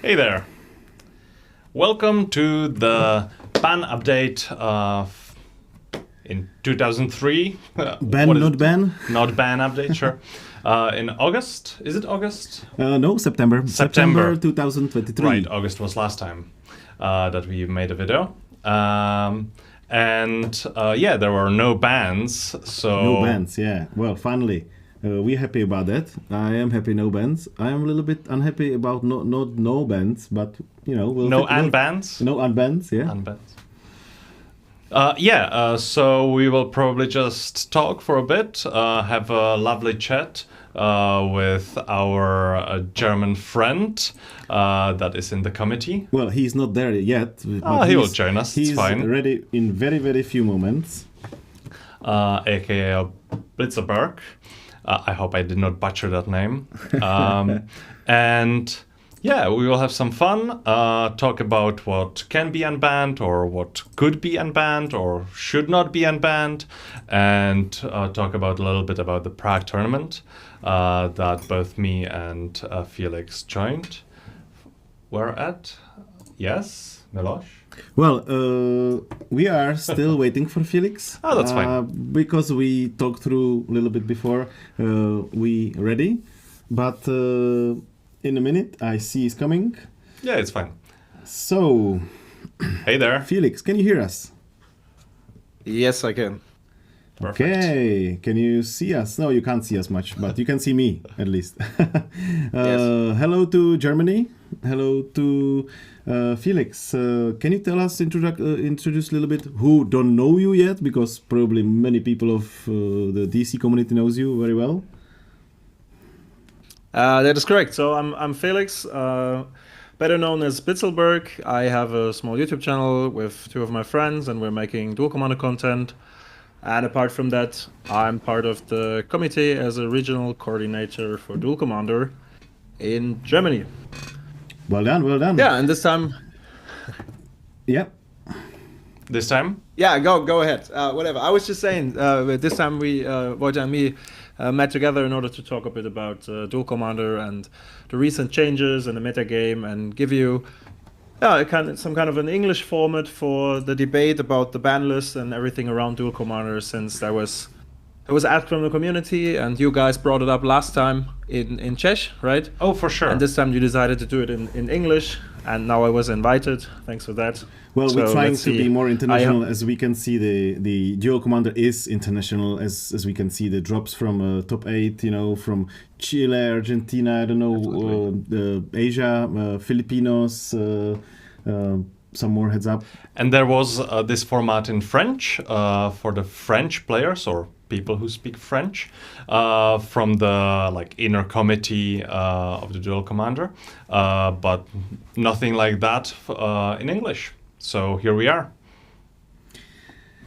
Hey there. Welcome to the ban update in 2003. Ban, not ban? Not ban update, sure. In August? Is it August? No, September. September 2023. Right, August was last time that we made a video. Yeah, there were no bans, so... No bans, yeah. Well, finally. We're happy about that. I am happy no bans. I am a little bit unhappy about no bans, but you know bans. No unbans, yeah. So we will probably just talk for a bit, have a lovely chat with our German friend that is in the committee. Well, he's not there yet. But he will join us. He's it's fine. Ready in very, very few moments. AKA Blitzerberg. I hope I did not butcher that name. And yeah, we will have some fun, talk about what can be unbanned or what could be unbanned or should not be unbanned, and talk about a little bit about the Prague tournament that both me and Felix joined. Were at? Yes, Miloš? Well, we are still waiting for Felix. Oh, that's fine. Because we talked through a little bit before we ready. But in a minute, I see he's coming. Yeah, it's fine. So... Hey there. Felix, can you hear us? Yes, I can. Perfect. Okay, can you see us? No, you can't see us much, but you can see me, at least. Yes. Hello to Germany. Hello to Felix. Can you tell us, introduce a little bit who don't know you yet? Because probably many people of the DC community knows you very well. That is correct. So I'm Felix, better known as Bitzelberg. I have a small YouTube channel with two of my friends, and we're making Duelcommander content. And apart from that, I'm part of the committee as a regional coordinator for Duelcommander in Germany. Well done, well done. Yeah, and this time... Yeah. This time? Yeah, go ahead. Whatever. I was just saying, this time Vojta and me met together in order to talk a bit about Duelcommander and the recent changes and the metagame, and give you some kind of an English format for the debate about the ban list and everything around Duelcommander, since there was asked from the community, and you guys brought it up last time in Czech, right? Oh, for sure. And this time you decided to do it in English, and now I was invited. Thanks for that. Well, So we're trying let's to see. be more international. As we can see, the Duelcommander is international. As we can see, the drops from top 8, you know, from Chile, Argentina, I don't know, Asia, Filipinos, some more heads up. And there was this format in French for the French players or people who speak French from the inner committee of the Duelcommander, but nothing like that in English. So here we are.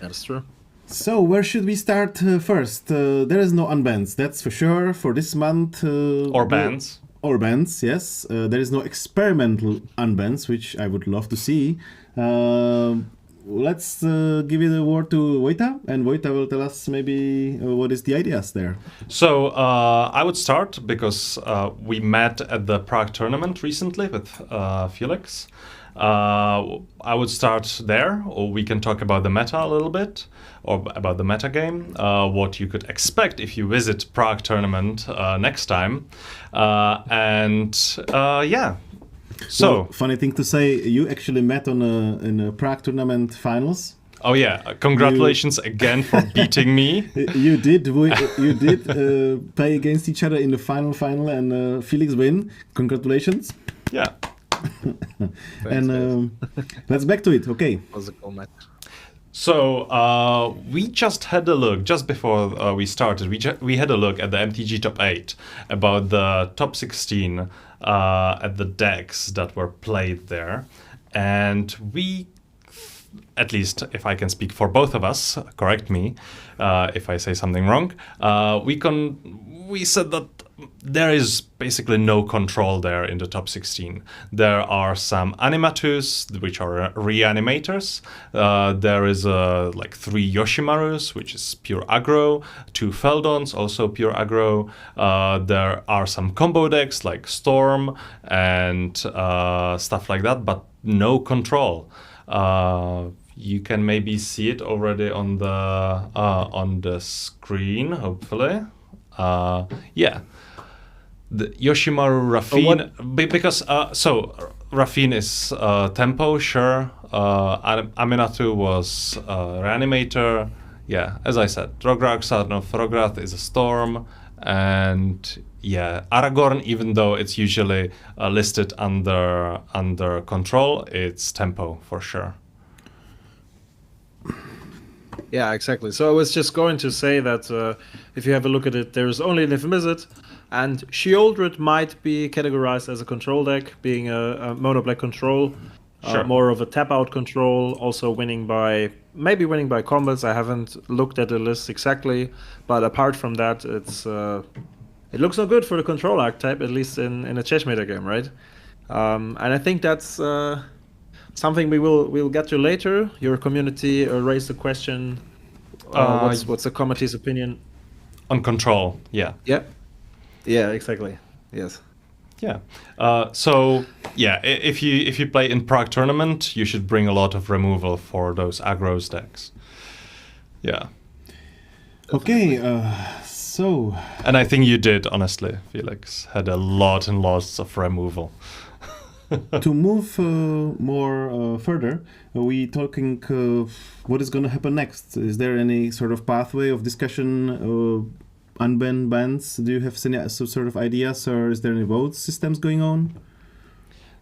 That's true. So where should we start first? There is no unbans, that's for sure, for this month. Or bans. Or bans, yes. There is no experimental unbans, which I would love to see. Let's give you the word to Vojta, and Vojta will tell us maybe what is the ideas there. So I would start because we met at the Prague tournament recently with Felix. I would start there, or we can talk about the meta a little bit, or about the meta game, what you could expect if you visit Prague tournament next time, yeah. So well, funny thing to say, you actually met in a Prague tournament finals. Oh yeah! Congratulations again for beating me. You did play against each other in the final, and Felix win. Congratulations. Yeah. And let's back to it. Okay. Was a cool match. So we just had a look just before we started. We had a look at the MTG top 8 about the top 16 at the decks that were played there, and we, at least if I can speak for both of us, correct me if I say something wrong. We said that there is basically no control there in the top 16. There are some animatus, which are reanimators. There is like 3 Yoshimarus, which is pure aggro, 2 Feldons, also pure aggro. There are some combo decks like Storm and stuff like that, but no control. You can maybe see it already on the screen, hopefully. Yeah. The Yoshimaru Rafine, because Rafine is tempo, sure. Aminatu was reanimator. Yeah, as I said, Rograk Sarnov Rograth is a storm, and yeah, Aragorn, even though it's usually listed under control, it's tempo for sure. Yeah, exactly. So I was just going to say that if you have a look at it, there's only Nifmizzet, and Sheoldred might be categorized as a control deck, being a mono black control, Sure. more of a tap out control, also winning by combats. I haven't looked at the list exactly, but apart from that, it looks not good for the control archetype, at least in a chess metagame, right? And I think that's something we'll get to later. Your community raised the question. What's the committee's opinion on control? Yeah. Yeah, exactly. Yes. Yeah. So yeah, if you play in Prague tournament, you should bring a lot of removal for those aggros decks. Yeah. Okay. So. And I think you did, honestly. Felix had a lot and lots of removal. To move more further, are we talking what is going to happen next? Is there any sort of pathway of discussion? Unban bans? Do you have any sort of ideas, or is there any vote systems going on?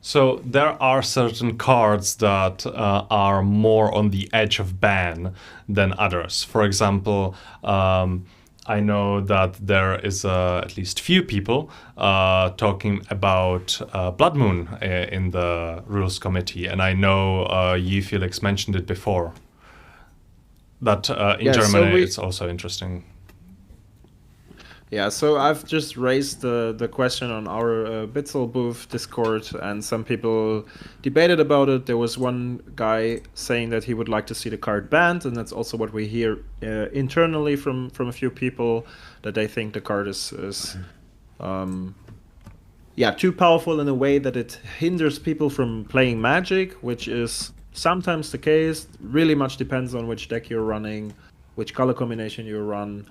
So there are certain cards that are more on the edge of ban than others. For example, I know that there is at least few people talking about Blood Moon in the rules committee, and I know you, Felix, mentioned it before. That in Germany it's also interesting. Yeah, so I've just raised the question on our Bitzel booth Discord, and some people debated about it. There was one guy saying that he would like to see the card banned, and that's also what we hear internally from a few people, that they think the card is too powerful in a way that it hinders people from playing Magic, which is sometimes the case. Really much depends on which deck you're running, which color combination you run.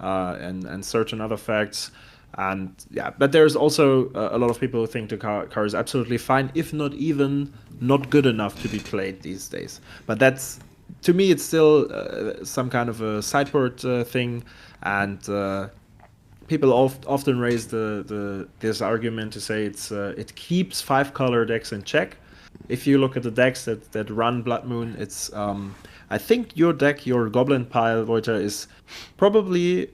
And certain other facts, and yeah, but there's also a lot of people who think the car is absolutely fine, if not even not good enough to be played these days. But that's, to me, it's still some kind of a sideboard thing, and people often raise this argument to say it keeps 5-color decks in check. If you look at the decks that run Blood Moon, it's I think your deck, your Goblin Pile, Vojta, is probably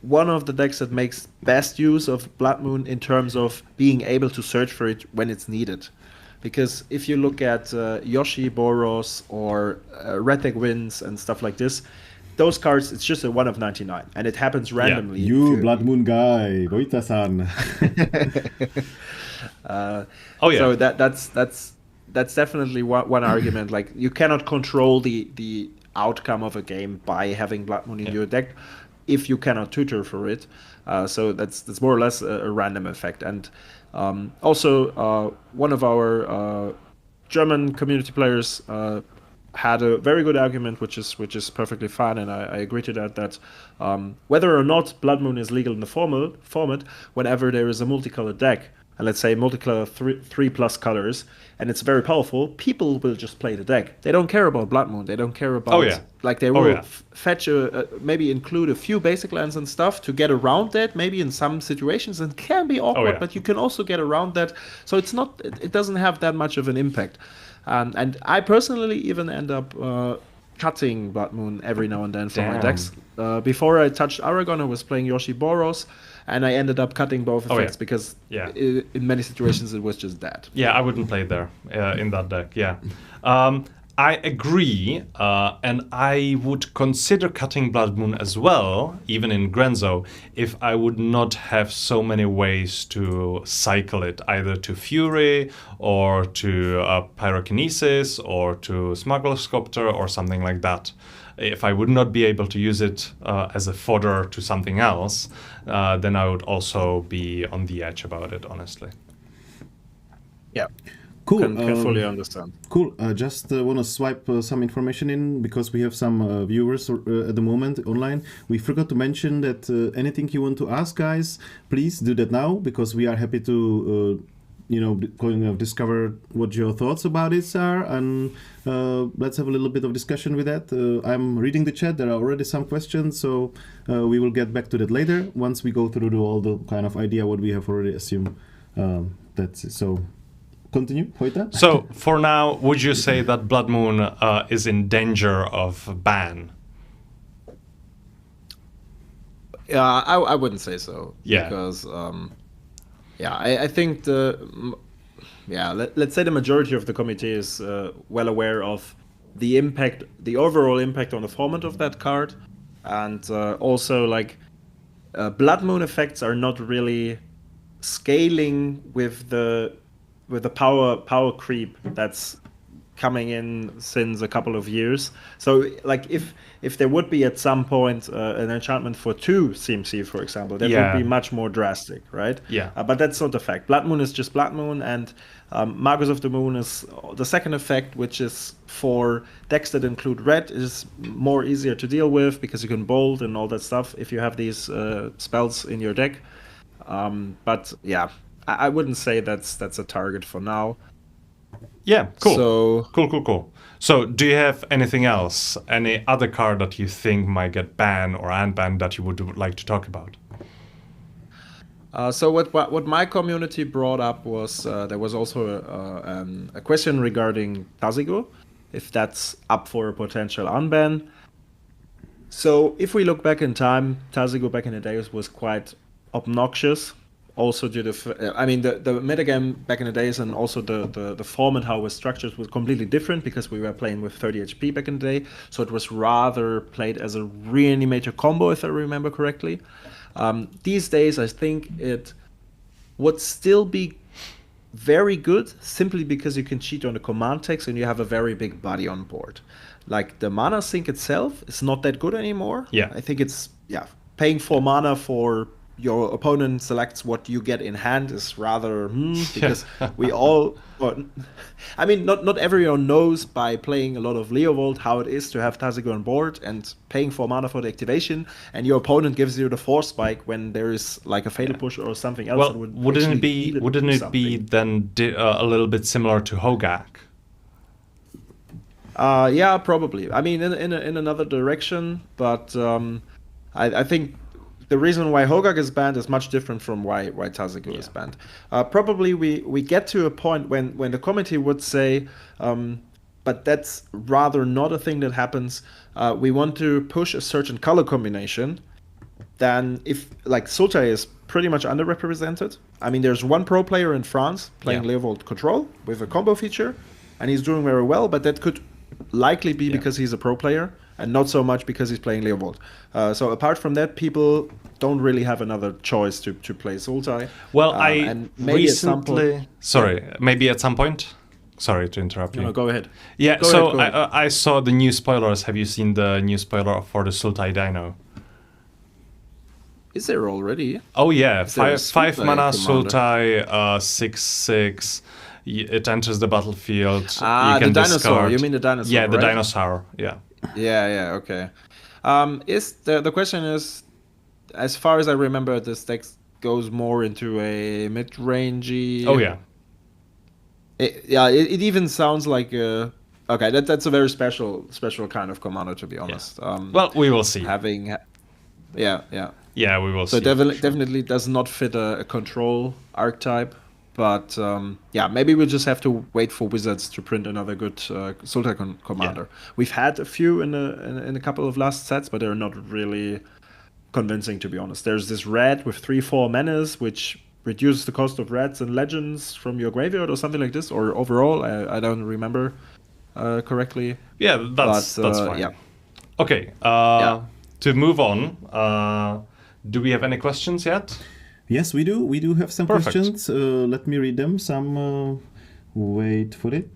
one of the decks that makes best use of Blood Moon in terms of being able to search for it when it's needed. Because if you look at Yoshi, Boros, or Red Deck Wins and stuff like this, those cards, it's just a 1 of 99, and it happens randomly. Yeah. Blood Moon guy, Vojta-san. So that's definitely one argument. Like, you cannot control the outcome of a game by having Blood Moon in your deck if you cannot tutor for it. So that's more or less a random effect. And also one of our German community players had a very good argument, which is perfectly fine, and I agree to that whether or not Blood Moon is legal in the format, whenever there is a multicolored deck, and let's say multicolor 3+ colors, and it's very powerful, people will just play the deck. They don't care about Blood Moon. They don't care about like they will fetch maybe include a few basic lands and stuff to get around that. Maybe in some situations it can be awkward, but you can also get around that. So it doesn't have that much of an impact. And I personally even end up cutting Blood Moon every now and then for my Damn. decks. Before I touched Aragon, I was playing Yoshi Boros, and I ended up cutting both Oh, yeah. effects because Yeah. in many situations it was just dead. Yeah, I wouldn't play there in that deck. Yeah, I agree, and I would consider cutting Blood Moon as well, even in Grenzo, if I would not have so many ways to cycle it, either to Fury or to Pyrokinesis or to Smuggler Sculptor or something like that. If I would not be able to use it as a fodder to something else, then I would also be on the edge about it, honestly. Yeah. Cool. Can fully understand. Cool. Just want to swipe some information in because we have some viewers at the moment online. We forgot to mention that anything you want to ask, guys, please do that now because we are happy to, discover what your thoughts about it are, and let's have a little bit of discussion with that. I'm reading the chat. There are already some questions, so we will get back to that later once we go through all the kind of idea what we have already assumed. That's it. So. Continue, Vojta. So, for now, would you say that Blood Moon is in danger of ban? Yeah, I wouldn't say so. Yeah. Because, I think let's say the majority of the committee is well aware of the impact, the overall impact on the format of that card. And also, Blood Moon effects are not really scaling with the power creep that's coming in since a couple of years. So if there would be at some point an enchantment for 2 CMC, for example, that would be much more drastic, right? Yeah. But that's not the fact. Blood Moon is just Blood Moon, and Magus of the Moon is the second effect, which is for decks that include red, is more easier to deal with because you can bold and all that stuff if you have these spells in your deck. But yeah, I wouldn't say that's a target for now. Yeah, cool. So Cool. So, do you have anything else? Any other card that you think might get banned or unbanned that you would like to talk about? So what my community brought up was there was also a question regarding Tazigo, if that's up for a potential unban. So if we look back in time, Tazigo back in the days was quite obnoxious. Also due to, the metagame back in the days and also the format, how it was structured, was completely different because we were playing with 30 HP back in the day. So it was rather played as a reanimator combo, if I remember correctly. These days, I think it would still be very good simply because you can cheat on the command text and you have a very big body on board. Like the mana sink itself is not that good anymore. Yeah. I think it's, paying 4 mana for your opponent selects what you get in hand is rather because we all, not everyone knows by playing a lot of Leovold how it is to have Tazigo on board and paying 4 mana for the activation, and your opponent gives you the Force Spike when there is like a Fatal Push or something else. Well, that would wouldn't it be something. then a little bit similar to Hogak? Yeah, probably. I mean, in another direction, but I think the reason why Hogak is banned is much different from why Tazigo is banned. Probably we get to a point when the committee would say, but that's rather not a thing that happens. We want to push a certain color combination. Then if like Sultai is pretty much underrepresented. I mean, there's one pro player in France playing Leovold Control with a combo feature, and he's doing very well. But that could likely be because he's a pro player, and not so much because he's playing Leovold. So apart from that, people don't really have another choice to play Sultai. Well, and maybe recently... Maybe at some point... Sorry to interrupt you. No, go ahead. Yeah, Go ahead. I saw the new spoilers. Have you seen the new spoiler for the Sultai Dino? Is there already? Oh yeah, Is there a 5 Sultai mana commander? Sultai, 6/6. It enters the battlefield. Ah, you can the dinosaur. discard. You mean the dinosaur? Yeah, the right? dinosaur. Yeah. Yeah, okay. Is the question is, as far as I remember, this deck goes more into a mid-rangey. Oh yeah. It even sounds like okay. That's a very special kind of commander, to be honest. Well, we will see. Yeah. Yeah, we will So see. definitely does not fit a control archetype. But yeah, maybe we'll just have to wait for Wizards to print another good Sultan Commander. We've had a few in a couple of last sets, but they're not really convincing, to be honest. There's this red with 3/4 menace, which reduces the cost of reds and legends from your graveyard or something like this, or overall, I don't remember correctly. Yeah, that's fine. Yeah. Okay, to move on, do we have any questions yet? Yes, we do. We do have some Perfect. questions. Let me read them. Wait for it.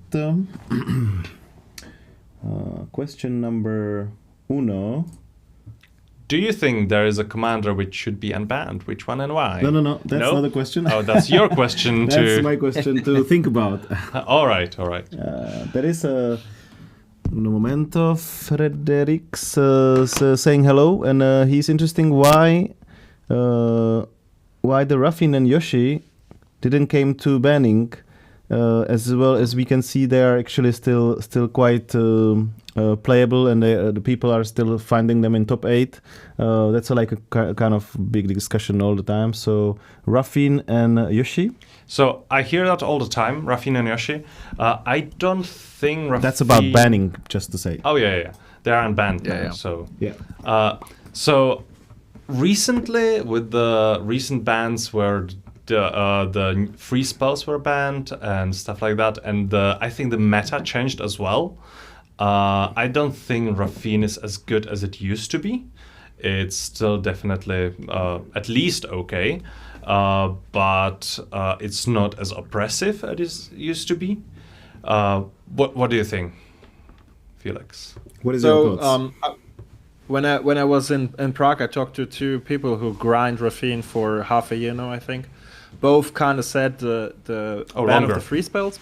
Question number uno. Do you think there is a commander which should be unbanned? Which one and why? No. That's not a question. Oh, that's your question. That's my question to think about. All right. There is a momento. Frederic's saying hello, and he's interesting why the Ruffin and Yoshi didn't came to banning. As well as we can see, they are actually still quite playable, and the people are still finding them in top 8. That's like a kind of big discussion all the time. So Ruffin and Yoshi. So I hear that all the time, Ruffin and Yoshi. I don't think Ruffin... That's about banning, just to say. Oh yeah. They are unbanned now. Yeah. So yeah. So recently, with the recent bans where the free spells were banned and stuff like that, and I think the meta changed as well. I don't think Ruffin is as good as it used to be. It's still definitely at least okay, but it's not as oppressive as it used to be. What do you think, Felix? What is your thoughts? When I was in Prague, I talked to 2 people who grind Ruffin for half a year now, I think. Both kind of said the ban longer. of the free spells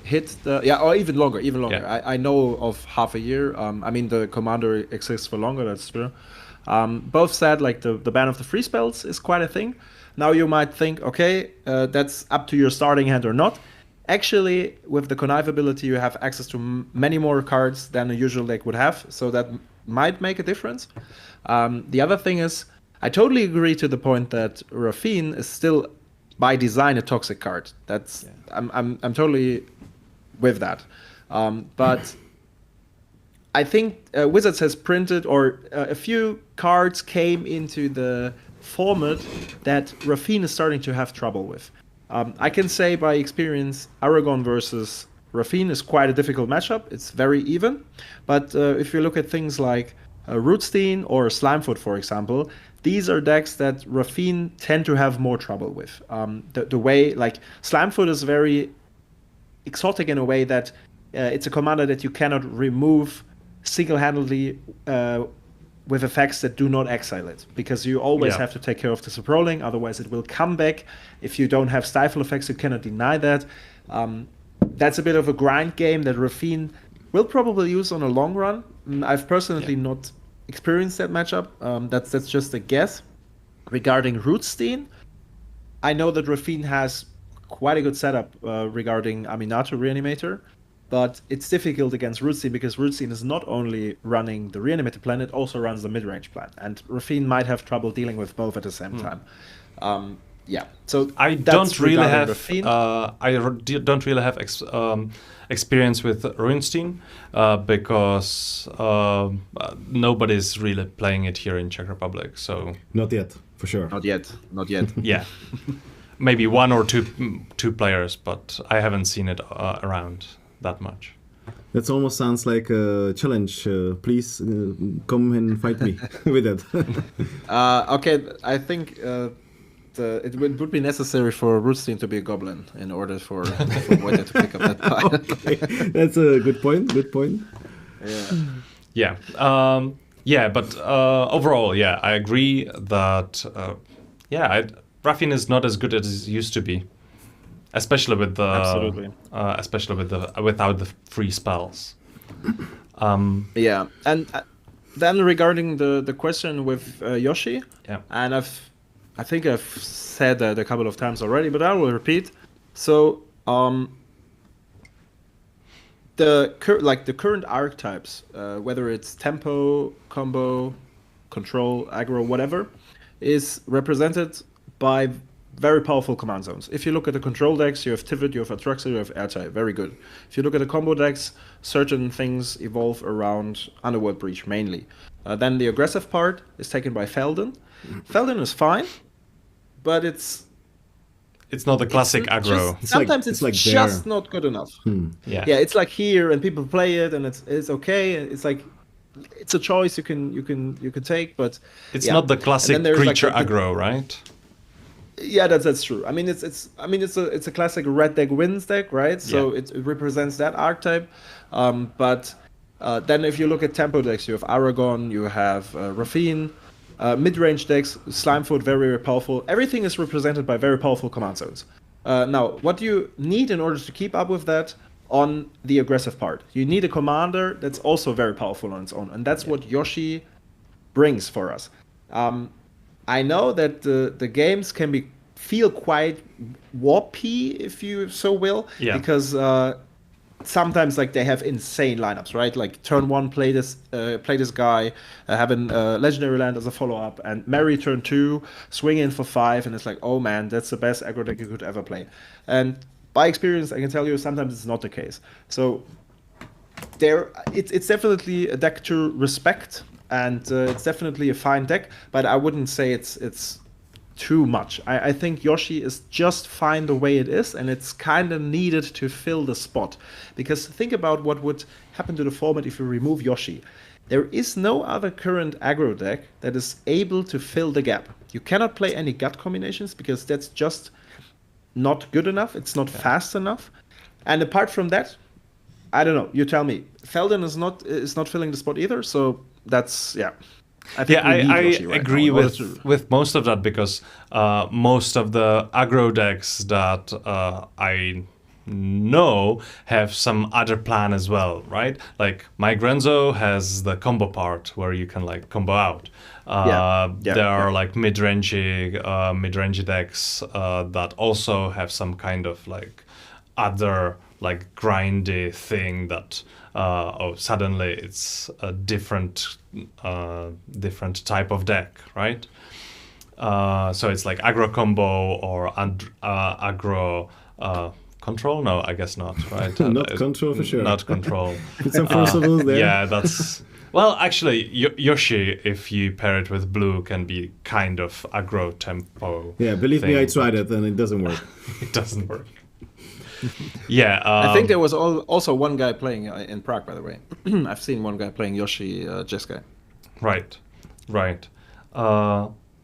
hit or even longer. Yeah. I know of half a year. I mean, the commander exists for longer, that's true. Both said like the ban of the free spells is quite a thing. Now you might think, okay, that's up to your starting hand or not. Actually, with the connive ability, you have access to many more cards than a usual deck would have, so that might make a difference. The other thing is, I totally agree to the point that Ruffin is still by design a toxic card. That's I'm totally with that. But I think Wizards has printed, or a few cards came into the format that Ruffin is starting to have trouble with. I can say by experience, Aragon versus Ruffin is quite a difficult matchup. It's very even. But if you look at things like Rootstein or Slimefoot, for example, these are decks that Ruffin tend to have more trouble with. The way, like, Slimefoot is very exotic in a way that it's a commander that you cannot remove single-handedly with effects that do not exile it, because you always have to take care of the Rolling, otherwise it will come back. If you don't have stifle effects, you cannot deny that. That's a bit of a grind game that Ruffin will probably use on a long run. I've personally not experienced that matchup. That's just a guess. Regarding Rootstein, I know that Ruffin has quite a good setup regarding Aminato Reanimator, but it's difficult against Rootstein because Rootstein is not only running the Reanimator plan, it also runs the mid-range plan, and Ruffin might have trouble dealing with both at the same time. So I don't really have experience with Runestein because nobody's really playing it here in Czech Republic. So not yet, for sure. Not yet. Yeah, maybe 1 or 2 players, but I haven't seen it around that much. That almost sounds like a challenge. Please come and fight me with that. Okay, I think it would be necessary for Rootstein to be a goblin in order for Vojta to pick up that pile. Okay. That's a good point. Yeah. But overall, I agree that Ruffin is not as good as it used to be, especially with the without the free spells. And then regarding the question with Yoshi, and I think I've said that a couple of times already, but I will repeat. So the current archetypes, whether it's tempo, combo, control, aggro, whatever, is represented by very powerful command zones. If you look at the control decks, you have Tivit, you have Atraxa, you have Airtie, very good. If you look at the combo decks, certain things evolve around Underworld Breach mainly. Then the aggressive part is taken by Felden. Felden is fine, but it's not the classic aggro. Sometimes it's just not good enough. Yeah, it's like here, and people play it, and it's okay. It's like it's a choice you can take, but it's not the classic creature aggro, right? Yeah, that's true. I mean, it's a classic red deck wins deck, right? So it represents that archetype. But then if you look at tempo decks, you have Aragon, you have Rafine. Mid-range decks, Slimefoot, very, very powerful. Everything is represented by very powerful command zones. Now, what do you need in order to keep up with that on the aggressive part? You need a commander that's also very powerful on its own, and that's what Yoshi brings for us. I know that the games can feel quite warpy, if you so will, because sometimes like they have insane lineups, right? Like turn 1 play this guy, having legendary land as a follow-up, and marry turn 2, swing in for 5, and it's like, oh man, that's the best aggro deck you could ever play. And by experience, I can tell you sometimes it's not the case. So it's definitely a deck to respect, and it's definitely a fine deck, but I wouldn't say it's too much. I think Yoshi is just fine the way it is, and it's kind of needed to fill the spot. Because think about what would happen to the format if you remove Yoshi. There is no other current aggro deck that is able to fill the gap. You cannot play any gut combinations because that's just not good enough. It's not fast enough. And apart from that, I don't know. You tell me. Felden is not filling the spot either. So that's I agree with most of that, because most of the aggro decks that I know have some other plan as well, right? Like my Grenzo has the combo part where you can like combo out. There are like mid-range decks that also have some kind of like other like grindy thing that suddenly it's a different type of deck, right? So it's like aggro combo or aggro control? No, I guess not, right? Not control for sure. Not control. Put some forcibles there. Yeah, that's... Well, actually, Yoshi, if you pair it with blue, can be kind of aggro tempo. Yeah, believe me, I tried it and it doesn't work. It doesn't work. Yeah. I think there was also one guy playing in Prague, by the way. I've seen one guy playing Yoshi Jeskai. Right.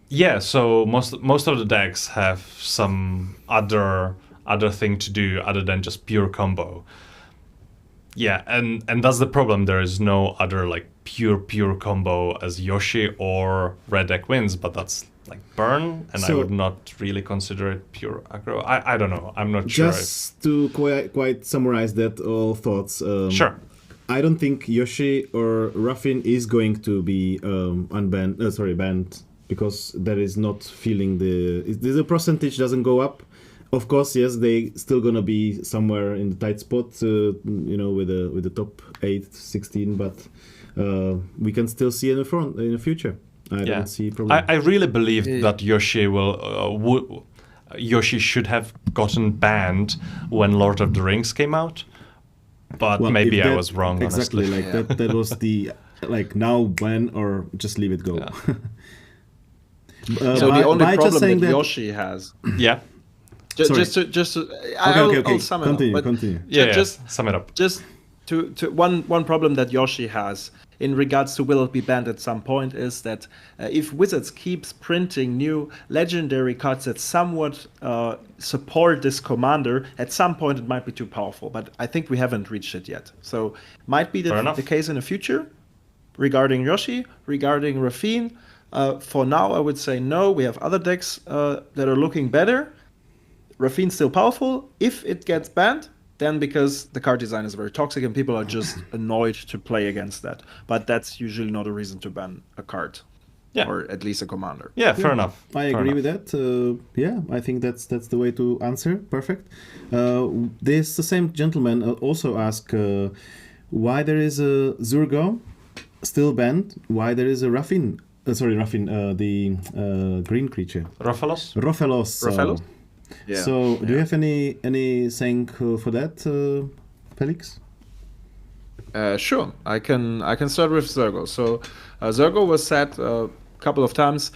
Yeah, so most of the decks have some other thing to do other than just pure combo. Yeah, and that's the problem. There is no other like pure combo as Yoshi or red deck wins, but that's like burn, and I would not really consider it pure aggro. I don't know. I'm not sure. Just to quite summarize that all thoughts. Sure. I don't think Yoshi or Ruffin is going to be banned, because that is not feeling the percentage doesn't go up. Of course, yes, they still gonna be somewhere in the tight spot, with the top 8, 16, but we can still see in the future. I don't see problem. I really believe that Yoshi Yoshi should have gotten banned when Lord of the Rings came out, but maybe I was wrong. Exactly, honestly. that was the now ban or just leave it go. Yeah. So the only problem that Yoshi has. Yeah. I'll sum it up. Continue. Just sum it up. Just to one problem that Yoshi has in regards to will it be banned at some point is that if Wizards keeps printing new legendary cards that somewhat support this commander, at some point it might be too powerful. But I think we haven't reached it yet. So might be the case in the future regarding Yoshi, regarding Rafine. For now, I would say no. We have other decks that are looking better. Rafine's still powerful. If it gets banned, then because the card design is very toxic and people are just annoyed to play against that. But that's usually not a reason to ban a card. Yeah. Or at least a commander. Yeah, fair enough. I agree with that. I think that's the way to answer. Perfect. The same gentleman also asked why there is a Zurgo still banned, why there is a Rafine sorry, Raffin, the green creature. Rofelos? Rofelos. Rofelos? Yeah. So, do you have any saying for that, Felix? Sure, I can start with Zergo. So Zergo was said a couple of times.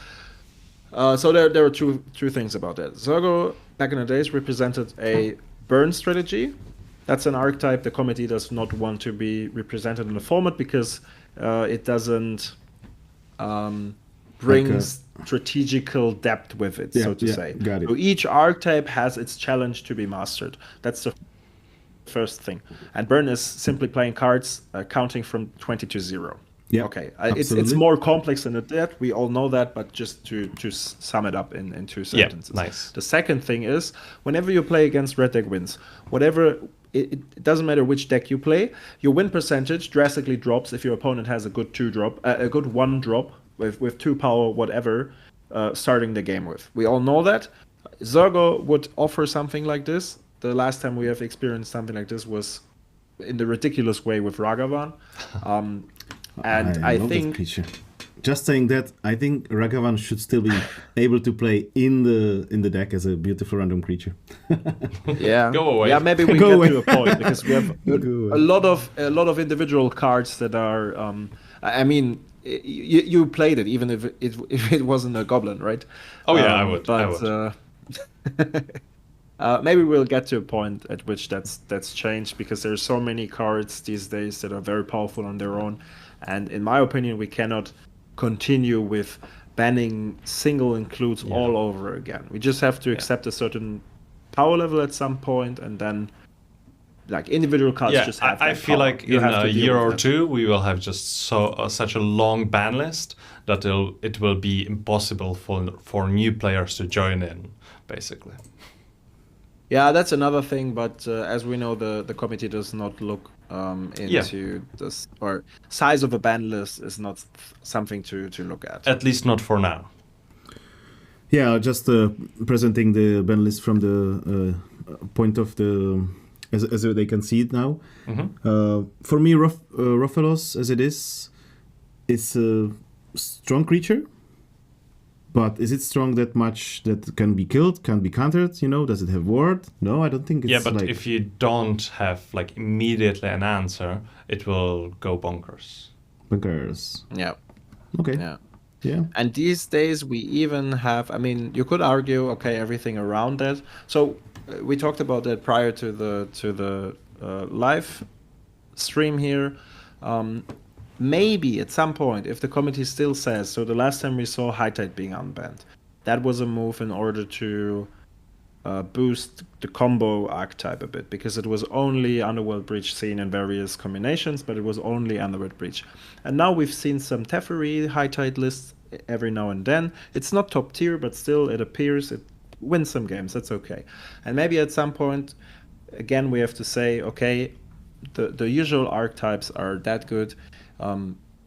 So there are two things about that. Zergo back in the days represented a burn strategy. That's an archetype the committee does not want to be represented in the format because it doesn't bring strategical depth with it, so to say. Got it. So each archetype has its challenge to be mastered. That's the first thing. And burn is simply playing cards counting from 20 to 0. Yeah, okay. It's more complex than that. We all know that, but just to sum it up in 2 sentences. Yeah, nice. The second thing is, whenever you play against red deck wins, whatever it doesn't matter which deck you play, your win percentage drastically drops if your opponent has a good 2-drop, a good 1-drop with 2 power, whatever, starting the game with. We all know that. Zergo would offer something like this. The last time we have experienced something like this was in the ridiculous way with Ragavan. And I think, just saying that, I think Ragavan should still be able to play in the deck as a beautiful random creature. Yeah, go away. Yeah, maybe we get to a point because we have a lot of individual cards that are. I mean, you played it even if it wasn't a goblin, right? Oh yeah, I would. But maybe we'll get to a point at which that's changed because there's so many cards these days that are very powerful on their own, and in my opinion, we cannot continue with banning single includes all over again. We just have to accept a certain power level at some point, and then like individual cards just have. I feel power. like in a year or two we will have just such a long ban list that it will be impossible for new players to join in, basically. Yeah, that's another thing, but as we know, the committee does not look into this, or size of a ban list is not something to look at. At least not for now. Yeah, just presenting the ban list from the point of the as they can see it now. Mm-hmm. For me, Rofelos, as it is, it's a strong creature. But is it strong that much that can be killed, can be countered? You know, does it have ward? No, I don't think it's. Yeah, but if you don't have like immediately an answer, it will go bonkers. Bonkers. Yeah. Okay. Yeah. Yeah. And these days we even have. I mean, you could argue, okay, everything around that. So we talked about that prior to the live stream here. Maybe at some point, if the committee still says, so the last time we saw High Tide being unbanned, that was a move in order to boost the combo archetype a bit, because it was only Underworld Breach seen in various combinations, but it was only Underworld Breach. And now we've seen some Teferi High Tide lists every now and then. It's not top tier, but still it appears, it wins some games, that's okay. And maybe at some point, again, we have to say, okay, the usual archetypes are that good.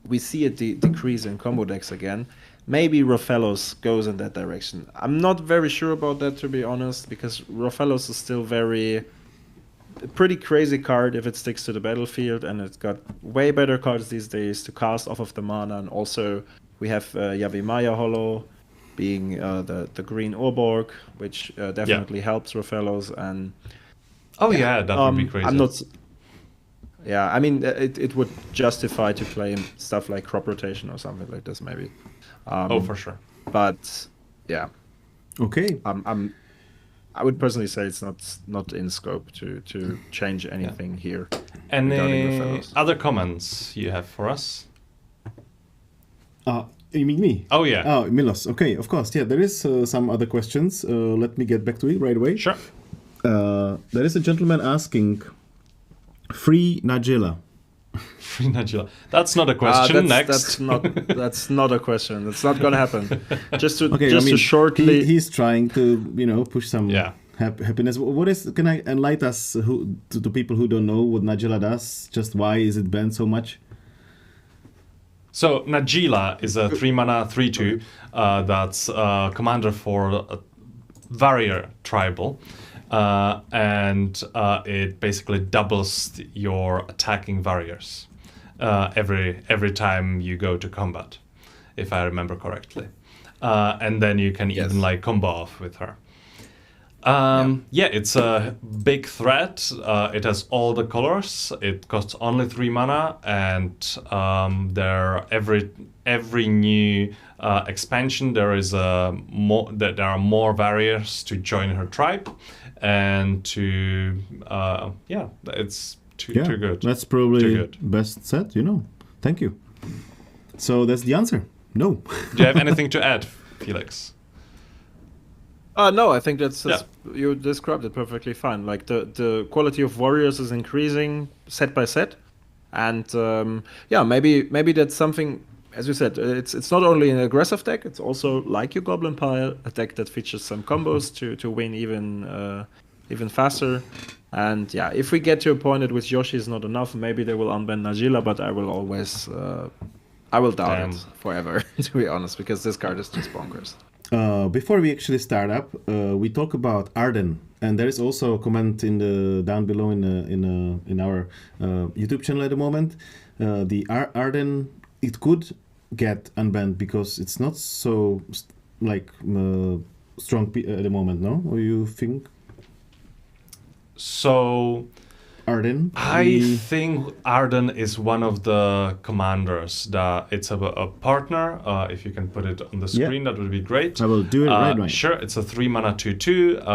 We see a decrease in combo decks again. Maybe Rofelos goes in that direction. I'm not very sure about that, to be honest, because Rofelos is still a pretty crazy card if it sticks to the battlefield, and it's got way better cards these days to cast off of the mana. And also we have Yavimaya Hollow being the green Orborg, which definitely helps Rofelos. And that would be crazy. I'm not. Yeah, I mean, it would justify to play stuff like crop rotation or something like this, maybe. For sure. But yeah. Okay. I would personally say it's not in scope to change anything here. Any other comments you have for us? You mean me? Oh yeah. Oh, Milos. Okay, of course. Yeah, there is some other questions. Let me get back to it right away. Sure. There is a gentleman asking. Free Nagila. Free Nagila. That's not a question. Next. That's not a question. That's not gonna happen. Just to to shortly. He's trying to push some happiness. What is? Can I enlighten us to people who don't know what Nagila does? Just why is it banned so much? So Nagila is a 3-mana 3/2. That's commander for a warrior tribal. And it basically doubles your attacking warriors every time you go to combat. if I remember correctly. And then you can even like combo off with her. Yeah, it's a big threat. It has all the colors. It costs only 3 mana, and every new expansion there are more warriors to join her tribe, and it's too good. That's probably best set. Thank you. So that's the answer. No. Do you have anything to add, Felix? No, I think that's you described it perfectly fine. Like the quality of warriors is increasing set by set, and maybe that's something. As you said, it's not only an aggressive deck; it's also like your Goblin Pile, a deck that features some combos to win even faster. And yeah, if we get to a point that with Yoshi is not enough, maybe they will unban Najila, but I will always I will doubt it forever, to be honest, because this card is just bonkers. Before we actually start up, we talk about Arden, and there is also a comment down below in our YouTube channel at the moment. The Arden, it could get unbanned because it's not so strong at the moment. No, or you think? So Arden? I think Arden is one of the commanders that it's a partner. If you can put it on the screen, that would be great. I will do it right now. Sure, it's a 3 mana 2/2,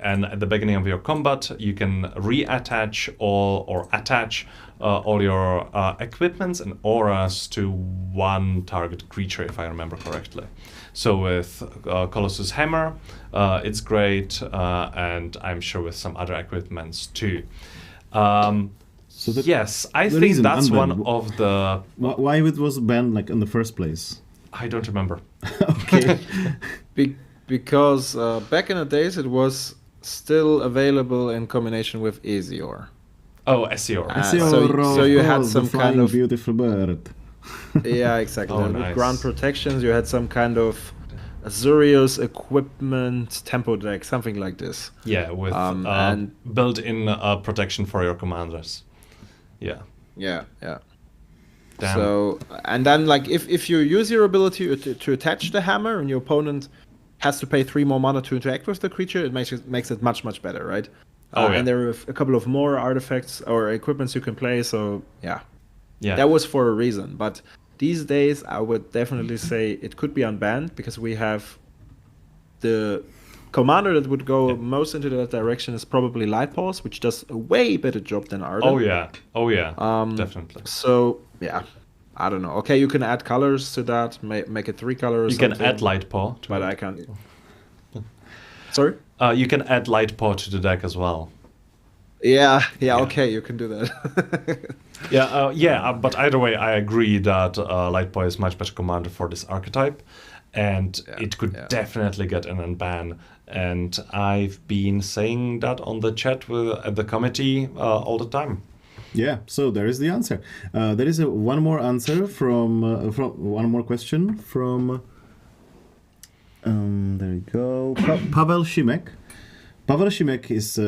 and at the beginning of your combat, you can reattach or attach all your equipments and auras to one target creature, if I remember correctly. So with Colossus Hammer, it's great, and I'm sure with some other equipments too. Yes, I think that's one of the... Why it was banned in the first place? I don't remember. Okay. Because back in the days it was still available in combination with Ezior. Oh, Ezior. So you had some kind of beautiful bird. Yeah, exactly. Oh, With nice. ground protections, you had some kind of Azurius equipment tempo deck, something like this. Yeah, with and built-in protection for your commanders. Yeah. Yeah. Damn. So, and then if you use your ability to attach the hammer and your opponent has to pay 3 more mana to interact with the creature, it makes it much better, right? And there are a couple of more artifacts or equipments you can play. So yeah, that was for a reason. But these days, I would definitely say it could be unbanned because we have the commander that would go most into that direction is probably Lightpaws, which does a way better job than Arden. Oh yeah, definitely. So yeah, I don't know. Okay, you can add colors to that, make it 3 colors. You can add Lightpaw to but it. I can't. Sorry? You can add Lightpaw to the deck as well. Yeah. Okay, you can do that. But either way, I agree that Lightpaw is much better commander for this archetype, and it could definitely get an unban. And I've been saying that on the chat at the committee all the time. Yeah, so there is the answer. There is one more answer from one more question from. There you go. Pavel Šimek. Pavel Šimek is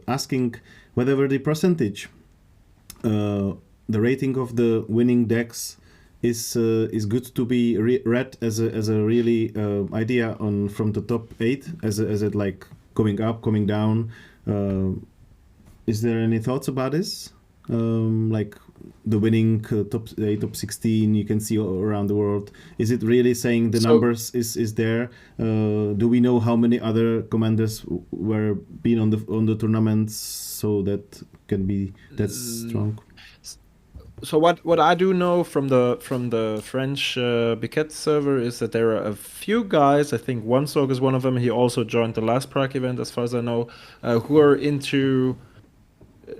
asking whether the percentage, the rating of the winning decks is good to be read as a really idea from the top 8 as it like going up, coming down. Is there any thoughts about this? Like the winning top 8, top 16 you can see around the world. Is it really saying the numbers is there? Do we know how many other commanders were been on the tournaments so that can be that strong? So what I do know from the French Biquette server is that there are a few guys. I think OneSock is one of them. He also joined the last Prague event, as far as I know, who are into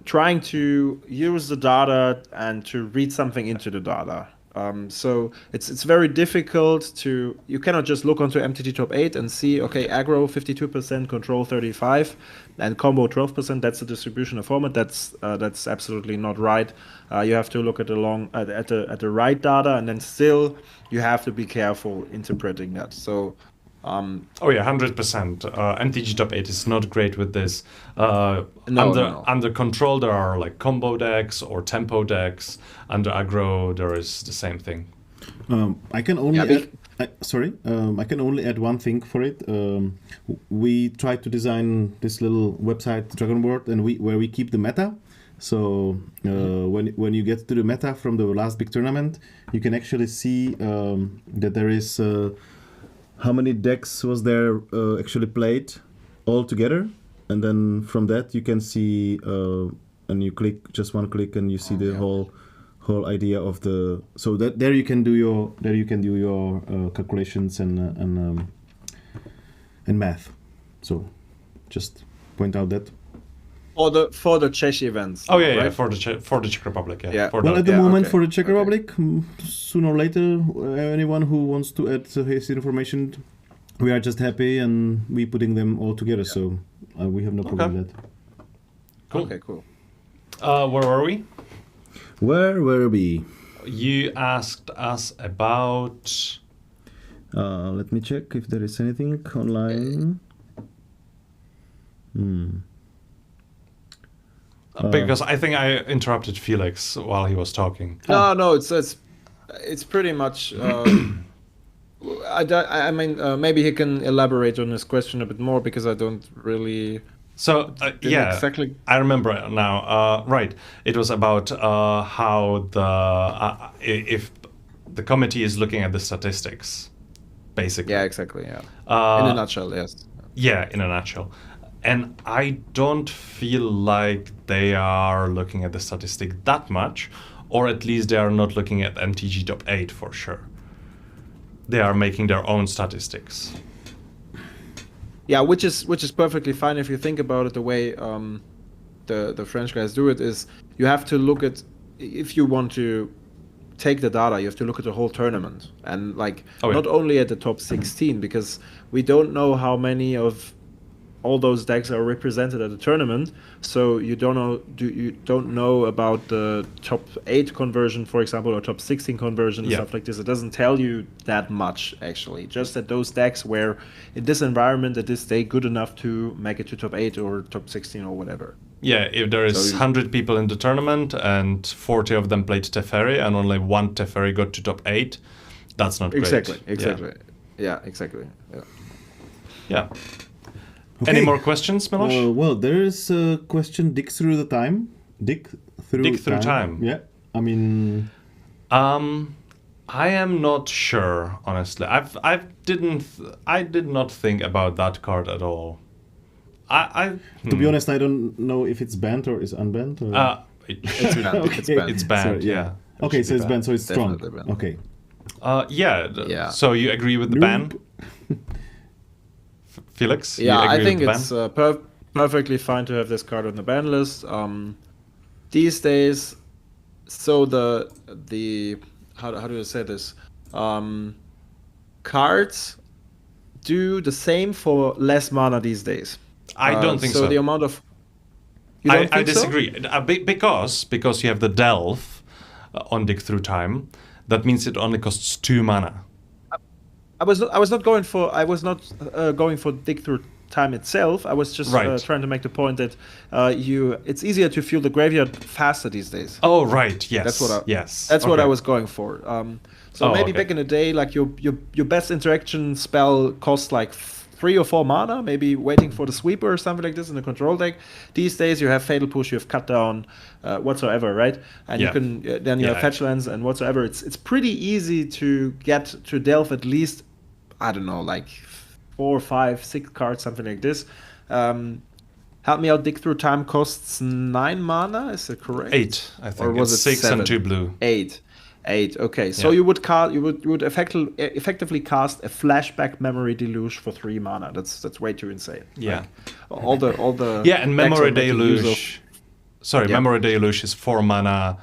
trying to use the data and to read something into the data. So it's very difficult to, you cannot just look onto MTG top 8 and see, okay, aggro 52%, control 35, and combo 12%. That's the distribution of format. That's absolutely not right. You have to look at the right data, and then still you have to be careful interpreting that. So. 100%. MTG top 8 is not great with this. No. Under control, there are like combo decks or tempo decks. Under aggro, there is the same thing. I can only I can only add one thing for it. We tried to design this little website, Dragon World, and where we keep the meta. So when you get to the meta from the last big tournament, you can actually see that there is how many decks was there actually played all together, and then from that you can see and you click just one click and you see the whole idea of the. So that there you can do your calculations and math. So just point out that. For the Czech events. Oh yeah, right? for the Czech Republic. Yeah. Well, at the moment, for the Czech Republic, sooner or later, anyone who wants to add his information, we are just happy and we putting them all together. So we have no problem with that. Cool. Okay, cool. Where were we? Where were we? You asked us about. Let me check if there is anything online. Because I think I interrupted Felix while he was talking. No, it's pretty much. I mean, maybe he can elaborate on his question a bit more because I don't really. So yeah, exactly. I remember now. Right, it was about how if the committee is looking at the statistics, basically. Yeah, exactly. Yeah. In a nutshell, yes. Yeah, in a nutshell. And I don't feel like they are looking at the statistic that much, or at least they are not looking at MTG top 8 for sure. They are making their own statistics. Yeah, which is perfectly fine if you think about it. The way the French guys do it is you have to look at, if you want to take the data, you have to look at the whole tournament and not only at the top 16, because we don't know how many of all those decks are represented at the tournament, so you don't know about the top 8 conversion, for example, or top 16 conversion and stuff like this. It doesn't tell you that much actually. Just that those decks were in this environment at this day good enough to make it to top 8 or top 16 or whatever. Yeah, if there is 100 people in the tournament and 40 of them played Teferi and only one Teferi got to top 8, that's not great. Exactly. Yeah, exactly. Yeah. Okay. Any more questions, Miloš? Well, there is a question. Dig through time. Yeah, I mean. I am not sure, honestly. I did not think about that card at all. To be honest, I don't know if it's banned or is unbanned. Or... It's banned. Okay. It's banned. Sorry, yeah. Okay, so it's banned. So it's strong. Banned. Okay. Yeah. So you agree with the ban? Felix? Yeah, I think it's perfectly fine to have this card on the ban list. These days, so the how do I say this? Cards do the same for less mana these days. I don't think so. So the amount of I disagree. Because you have the Delve on Dig Through Time, that means it only costs 2 mana. I was not going for Dig Through Time itself. I was just trying to make the point that it's easier to fuel the graveyard faster these days. Oh right, yes. That's what I was going for. Back in the day, like your best interaction spell cost like 3 or 4 mana, maybe waiting for the sweeper or something like this in the control deck. These days you have Fatal Push, you have Cut Down, whatsoever, right? And you can then you have Fetch Lands and whatsoever. It's pretty easy to get to delve at least, I don't know, like 4, 5, 6 cards, something like this. Help me out. Dig Through Time costs 9 mana. Is it correct? 8, I think. Or was it 6 7? And 2 blue. 8. Okay, so you would effectively cast a Flashback Memory Deluge for 3 mana. That's way too insane. Yeah. Like, all the and Memory Deluge. Memory Deluge is 4 mana.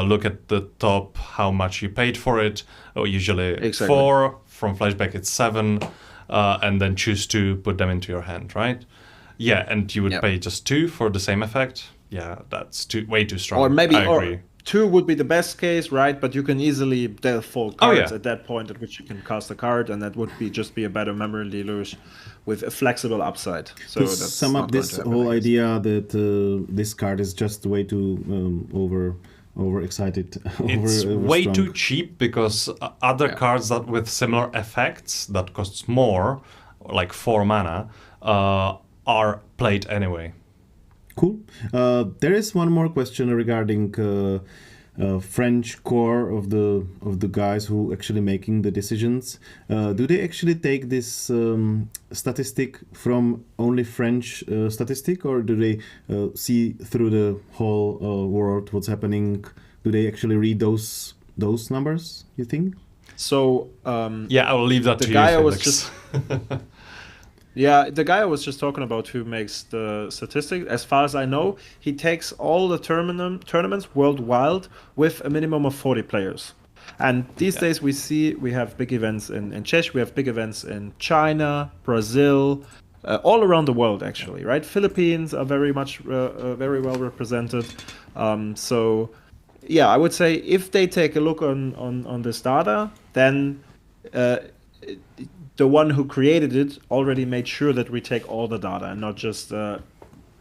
Look at the top, how much you paid for it. Usually 4. From Flashback it's 7. And then choose 2, put them into your hand, right? Yeah, and you would pay just 2 for the same effect. Yeah, that's way too strong. Or maybe I agree. 2 would be the best case, right? But you can easily delve 4 cards at that point at which you can cast a card, and that would just be a better Memory Deluge with a flexible upside. So to sum up this whole idea that this card is just way too overexcited. It's way strong. too cheap because other cards that with similar effects that costs more, like 4 mana, are played anyway. Cool. There is one more question regarding French core of the guys who actually making the decisions. Do they actually take this statistic from only French statistic, or do they see through the whole world what's happening? Do they actually read those numbers, you think? So Yeah, I will leave that to you, Felix. The guy I was just talking about who makes the statistics, as far as I know, he takes all the tournaments worldwide with a minimum of 40 players. And these days we have big events in Czech, we have big events in China, Brazil, all around the world actually, right? Philippines are very much, very well represented. So yeah, I would say if they take a look on this data, then the one who created it already made sure that we take all the data and not just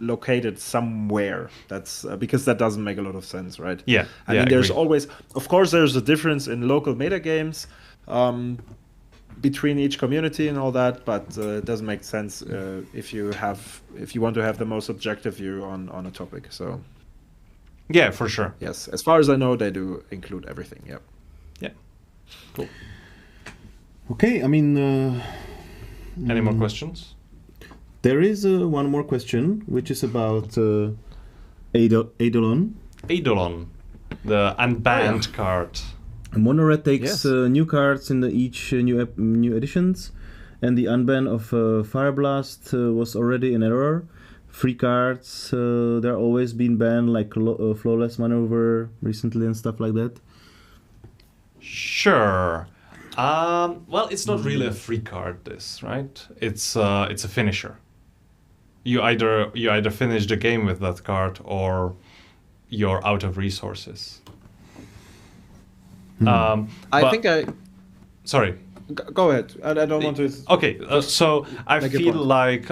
locate it somewhere. That's because that doesn't make a lot of sense, right? Yeah. I mean, there's always, of course, there's a difference in local meta games between each community and all that, but it doesn't make sense if you want to have the most objective view on a topic. So yeah, for sure. yes, as far as I know, they do include everything. Yep. Yeah. Cool. Okay, I mean... Any more questions? There is one more question, which is about Eidolon. Eidolon, the unbanned card. Mono-Red takes new cards in each new editions, and the unban of Fire Blast was already an error. Free cards, they're always been banned, like Flawless Maneuver recently and stuff like that. Sure. Well, it's not really a free card, this, right? It's a finisher. You either finish the game with that card or you're out of resources. Sorry. Go ahead. I don't want to. Okay, so I feel like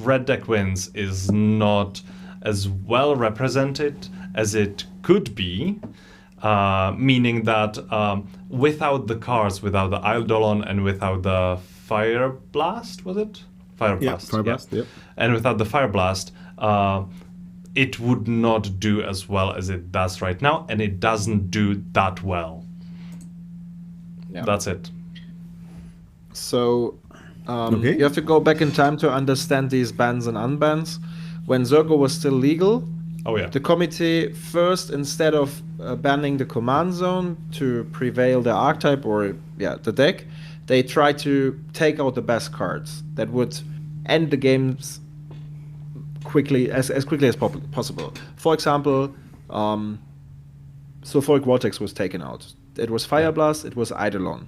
Red Deck Wins is not as well represented as it could be. Meaning that without the cards, without the Eidolon and without the Fire Blast, was it? Fire Blast. Yeah, Fire Blast, yeah. And without the Fire Blast, it would not do as well as it does right now, and it doesn't do that well. Yeah. That's it. So you have to go back in time to understand these bans and unbans. When Zergo was still legal, the committee first, instead of banning the command zone to prevail the archetype or the deck, they tried to take out the best cards that would end the games quickly as quickly as possible. For example, Sulfuric Vortex was taken out. It was Fire Blast, it was Eidolon.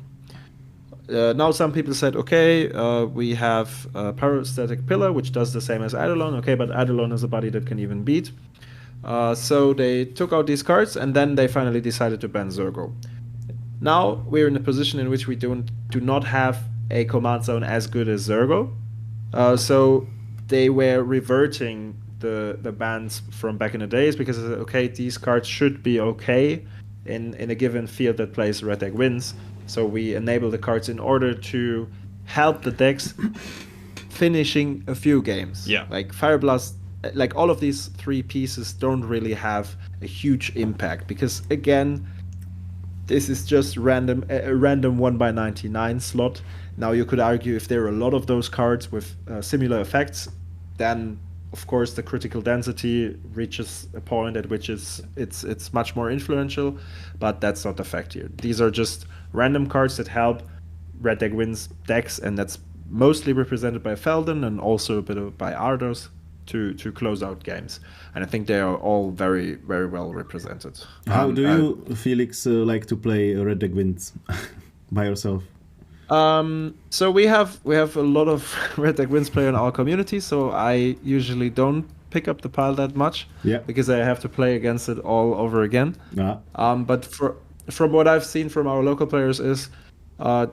Now some people said, okay, we have Pyrostatic Pillar, which does the same as Eidolon. Okay, but Eidolon is a body that can even beat. So they took out these cards, and then they finally decided to ban Zergo. Now we're in a position in which we do not have a command zone as good as Zergo. So they were reverting the bans from back in the days because okay, these cards should be okay in a given field that plays Red Deck Wins. So we enable the cards in order to help the decks finishing a few games. Yeah. Like Fire Blast, like all of these three pieces don't really have a huge impact because again, this is just a random 1/99 slot. Now you could argue if there are a lot of those cards with similar effects, then of course the critical density reaches a point at which it's much more influential, but that's not the fact here. These are just random cards that help Red Deck Wins decks, and that's mostly represented by Felden and also a bit by Ardos to close out games. And I think they are all very, very well represented. How do you, Felix, like to play Red Deck Wins by yourself? So we have a lot of Red Deck Wins player in our community, so I usually don't pick up the pile that much because I have to play against it all over again. But from what I've seen from our local players is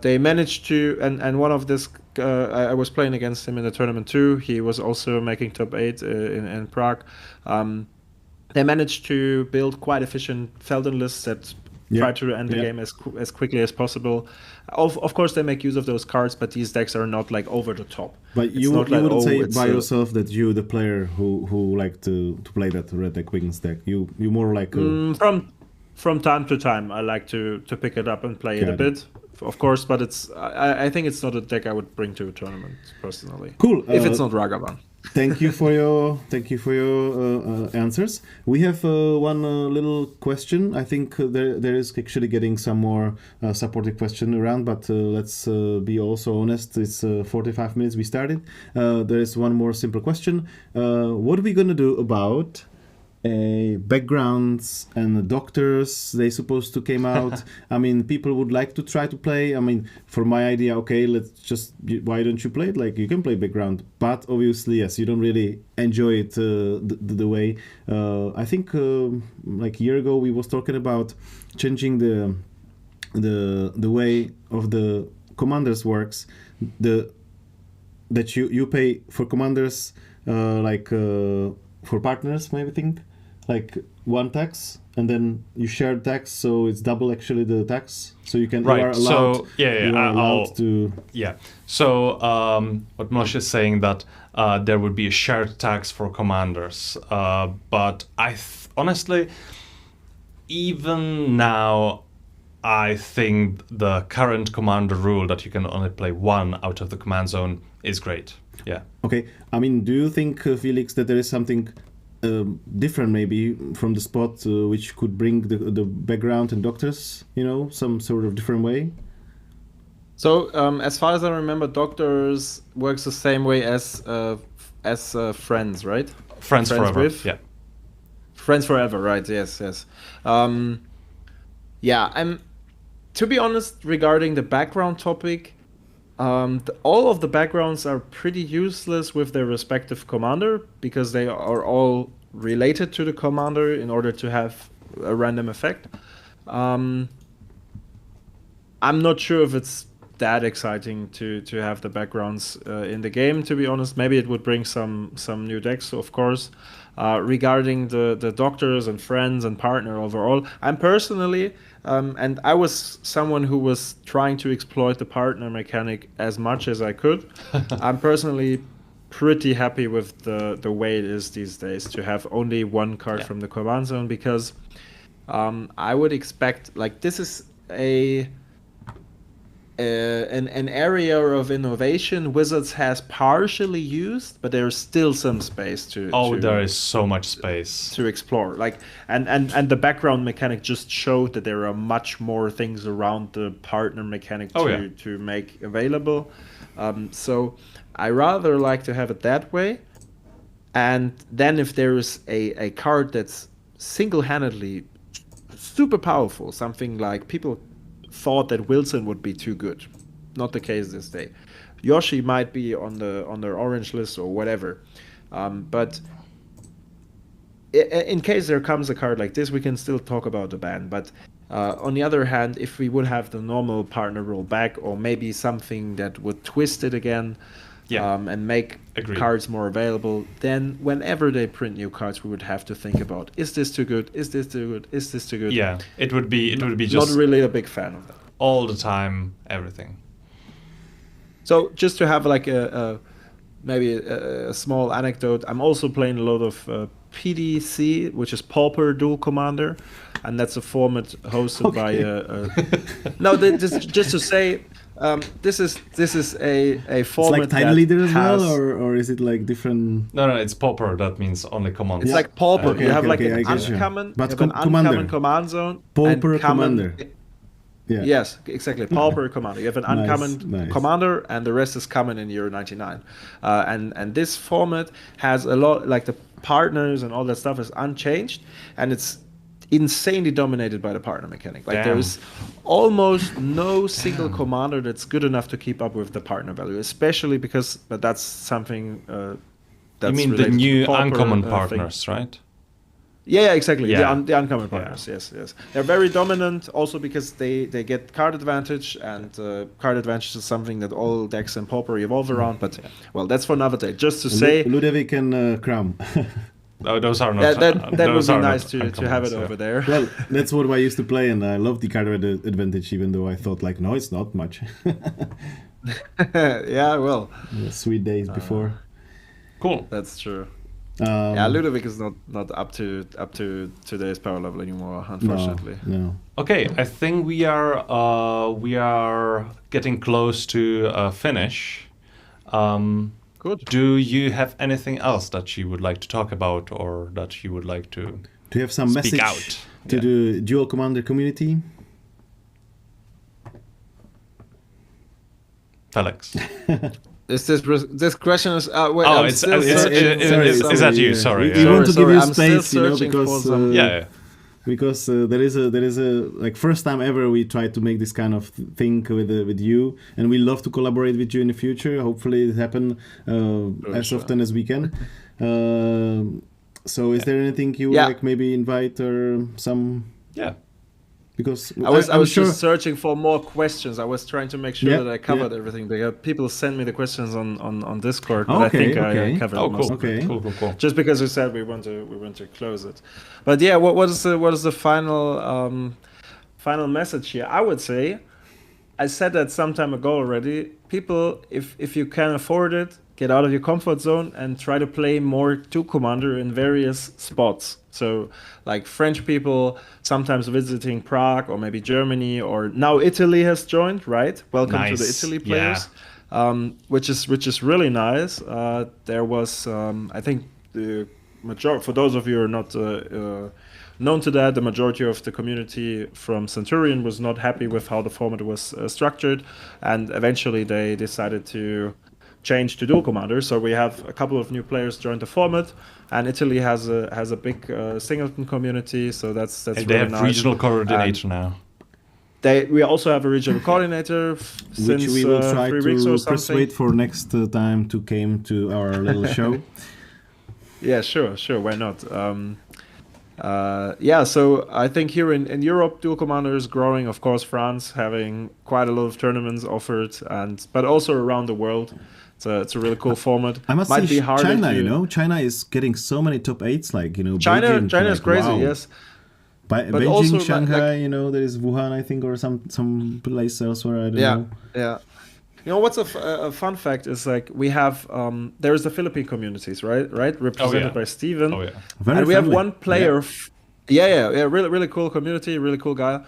they managed to, and one of this, I was playing against him in the tournament too. He was also making top 8 in Prague. they managed to build quite efficient Felden lists that try to end the game as quickly as possible. Of course, they make use of those cards, but these decks are not like over the top. But you wouldn't say by yourself that you, the player who like to play that Red Deck Wings deck. You more like from time to time, I like to pick it up and play it a bit, of course. But I think it's not a deck I would bring to a tournament personally. Cool. If it's not Ragavan. Thank you for your answers. We have one little question. I think there is actually getting some more supportive question around, but let's be also honest. It's 45 minutes we started. There is one more simple question. What are we gonna do about backgrounds and doctors they supposed to came out? I mean, people would like to try to play. I mean, for my idea, okay, why don't you play it? Like, you can play background, but obviously, yes, you don't really enjoy it the way. I think like a year ago we was talking about changing the way of the commanders works. That you pay for commanders for partners, maybe think like one tax, and then you share tax, so it's double actually the tax. So you can right. You are allowed, So what Moshe is saying that there would be a shared tax for commanders, but honestly, even now, I think the current commander rule that you can only play one out of the command zone is great. Yeah. Okay. I mean, do you think, Felix, that there is something different maybe from the spot which could bring the background and doctors, some sort of different way? So as far as I remember, doctors works the same way as friends, right? Friends forever. With? Yeah. Friends forever, right? Yes. I'm. To be honest, regarding the background topic, all of the backgrounds are pretty useless with their respective commander because they are all related to the commander in order to have a random effect. I'm not sure if it's that exciting to have the backgrounds in the game, to be honest. Maybe it would bring some new decks, of course. Regarding the doctors and friends and partner overall, I'm personally, and I was someone who was trying to exploit the partner mechanic as much as I could. I'm personally pretty happy with the way it is these days to have only one card from the command zone, because I would expect, like, this is an area of innovation Wizards has partially used, but there's still some space to there is so much space to explore. Like, and the background mechanic just showed that there are much more things around the partner mechanic to make available. So I rather like to have it that way. And then if there is a card that's single-handedly super powerful, something like people thought that Wilson would be too good. Not the case this day. Yoshi might be on their orange list or whatever. But in case there comes a card like this, we can still talk about the ban. But on the other hand, if we would have the normal partner rule back, or maybe something that would twist it again, and make cards more available, then whenever they print new cards, we would have to think about, is this too good? Is this too good? Is this too good? Yeah, it would be just not really a big fan of that. All the time, everything. So just to have like maybe a small anecdote, I'm also playing a lot of PDC, which is Pauper Duelcommander, and that's a format hosted by just to say. This is a format. It's like Time Leader as well, or is it like different? No, it's Pauper. That means only commands. It's like Pauper. You have like an uncommon, uncommon command zone. Pauper Commander. Yeah. Yes, exactly. Pauper Commander. You have an uncommon commander, and the rest is common in your 99. And this format has a lot, like the partners and all that stuff is unchanged, and it's insanely dominated by the partner mechanic. Like there's almost no single commander that's good enough to keep up with the partner value, especially because that's something that's you mean the new uncommon partners, right? Yeah, exactly. Yeah. The uncommon partners, yes. They're very dominant also because they get card advantage, and card advantage is something that all decks and Pauper evolve around, but well, that's for another day. Just to say... Ludovic and Cram. Oh, those are not. That would those be are nice not to have it uncommons, yeah. over there. Well, that's what I used to play, and I love the card advantage, even though I thought like, no, it's not much. Yeah, well, Sweet days before. Cool. that's true. Yeah, Ludovic is not up to today's power level anymore, unfortunately. No. Okay, I think we are getting close to finish. Good. Do you have anything else that you would like to talk about, or that you would like to Do you have some speak message out? to Yeah. the Duelcommander community? Felix? Is this question is? Wait, Oh, I'm it's still is searching for is that you? yeah. Sorry. We yeah. want to give Sorry, you I'm still space, you know, searching for because some- Yeah. because there is a like first time ever we try to make this kind of thing with you, and we love to collaborate with you in the future. Hopefully it happen as sure. often as we can. So is there anything you would Yeah. like maybe invite or some? Yeah. Because I was I'm sure. just searching for more questions. I was trying to make sure Yeah, that I covered yeah. everything. Because people send me the questions on Discord, but I Okay, think okay. I covered Oh, most cool. of it. Okay. Cool. Just because we said we want to close it, but yeah, what is the final message here? I would say, I said that some time ago already. People, if you can afford it, get out of your comfort zone and try to play more Duelcommander in various spots. So, like French people sometimes visiting Prague or maybe Germany, or now Italy has joined. Right, welcome to the Nice. Italy players. Which is really nice. There was, I think, the majority. For those of you who are not known to that, the majority of the community from Centurion was not happy with how the format was structured, and eventually they decided to change to Duelcommander. So we have a couple of new players join the format, and Italy has a big singleton community. So that's And really they have nice. regional coordinator now. We also have a regional coordinator since Which we will try 3 weeks or to something. persuade for next time to came to our little show. Yeah, sure, why not? Yeah, so I think here in Europe, Duelcommander is growing. Of course, France having quite a lot of tournaments offered, but also around the world. It's a really cool format. I must Might say, be harder China, to- you know, China is getting so many top 8s, like, you know, China Beijing, is like, crazy, wow. yes. But Beijing, also, like- Shanghai, you know, there is Wuhan, I think, or some place elsewhere, I don't know. Yeah. You know what's a fun fact is, like, we have there's the Philippine communities, right, represented by Steven. Oh yeah. Very And we have friendly. one player. Yeah, really cool community, really cool guy.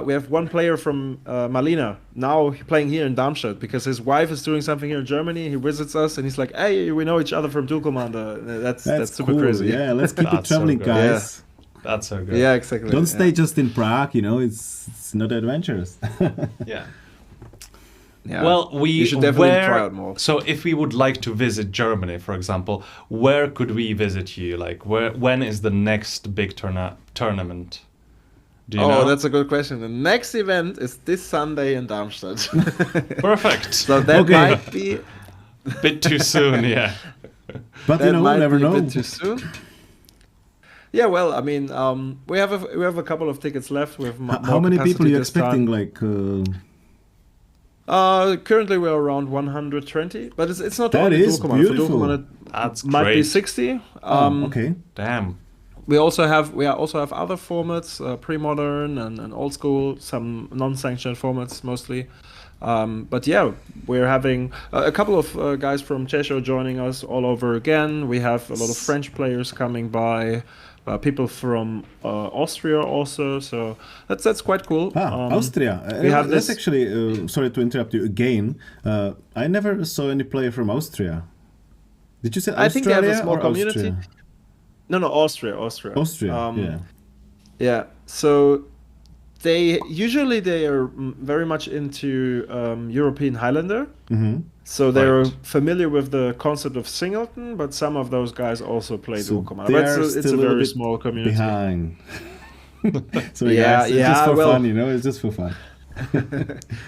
We have one player from Malina now playing here in Darmstadt because his wife is doing something here in Germany. He visits us and he's like, "Hey, we know each other from Duelcommander." That's super cool. crazy. Yeah, let's keep it That's so traveling, good. guys. That's so good. Yeah, exactly. Don't yeah. stay just in Prague, you know, it's not adventurous. Yeah. Yeah. Well, you should definitely try out more. So, if we would like to visit Germany, for example, where could we visit you? Like, when is the next big tournament? Do you know? That's a good question. The next event is this Sunday in Darmstadt. Perfect. So that Okay. might be Bit too soon, yeah. But that you know, might never be a know. bit too soon. Yeah, well, I mean, we have a couple of tickets left. With How many people are you expecting? Like, currently we're around 120, but it's not That only is Duelcommander. For beautiful. Duelcommander That's might be great. 60. okay. Damn. We also have other formats, pre-modern and old school, some non-sanctioned formats mostly. But yeah, we're having a couple of guys from Cheshire joining us all over again. We have a lot of French players coming by, people from Austria also. So that's quite cool. Austria. we have That's this- actually, sorry to interrupt you again. I never saw any player from Austria. Did you say Australia I think they have a small or community. Austria? No, Austria. Austria, yeah. Yeah. So they are very much into European Highlander. Mm-hmm. So they're Right. familiar with the concept of singleton, but some of those guys also play So Duelcommander. they But are it's still a little very bit small community. Behind. Sorry, Yeah, guys. It's yeah, just for well- fun, you know. It's just for fun.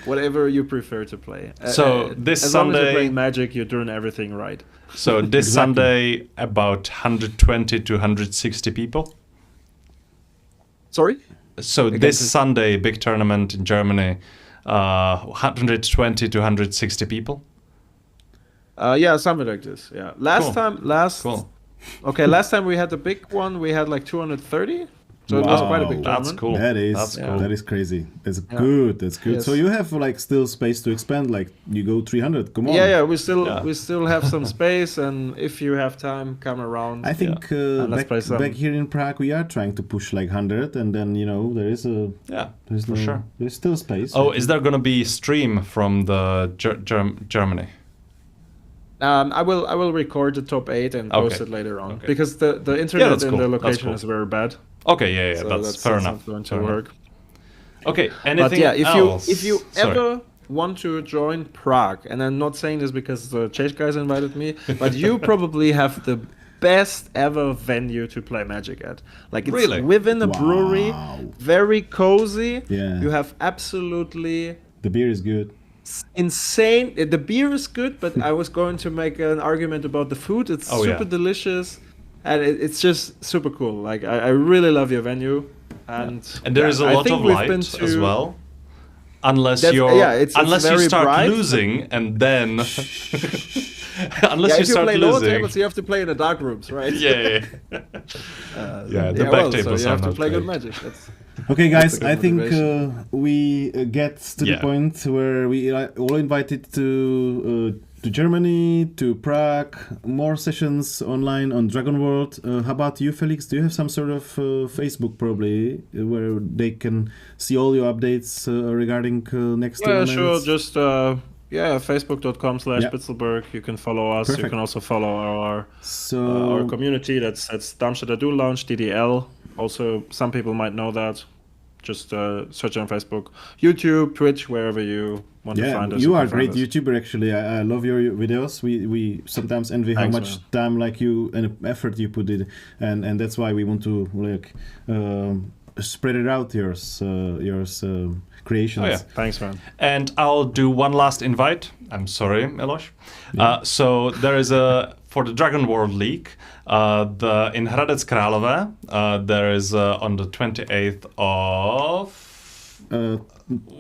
Whatever you prefer to play. So this as long as Sunday- you're playing Magic, you're doing everything right. So this Exactly. Sunday, about 120 to 160 people. Sorry? So Again, this please. Sunday, big tournament in Germany, 120 to 160 people. Yeah, something like this. Yeah. Last Cool. time, last Cool. Okay, last time we had the big one, we had like 230. So it was quite a big tournament. That's cool. That's cool. That is crazy. That's good. That's good. Yes. So you have like still space to expand. Like you go 300. Come on. Yeah, we still have some space, and if you have time, come around. I think let's play some. back here in Prague, we are trying to push like 100, and then there is sure. There's still space. Oh, is there gonna be stream from the Germany? I will record the top 8 and post it later on because the internet in the location is very bad. Okay, yeah, So that's fair enough. Not going to work. Okay, anything else? If you Sorry. ever want to join Prague, and I'm not saying this because the Czech guys invited me, but you probably have the best ever venue to play Magic at. Like it's within a brewery, very cozy. Yeah. You have absolutely the beer is good. Insane. The beer is good, but I was going to make an argument about the food. It's super delicious, and it's just super cool. Like I really love your venue, and there is a lot of light as well. Unless you start bright, losing, and then unless you start play losing, lower tables, you have to play in the dark rooms, right? The back tables so you have to not play good great. Magic. Okay, guys, I think we get to the point where we are all invited to Germany, to Prague, more sessions online on Dragon World. How about you, Felix? Do you have some sort of Facebook probably where they can see all your updates regarding next tournaments? Yeah, sure. Just facebook.com/Bitzelberg. You can follow us. Perfect. You can also follow our community. That's Darmstädter Duel Lounge, DDL. Also, some people might know that. Just search on Facebook, YouTube, Twitch, wherever you want to find us. You are a great YouTuber, actually. I love your videos. We sometimes envy how much time you and effort you put in, and that's why we want to spread it out. Yours creations. Oh, yeah. Thanks, man. And I'll do one last invite. I'm sorry, Miloš. So there is for the Dragon World League, in Hradec Králové, there is on the 28th of...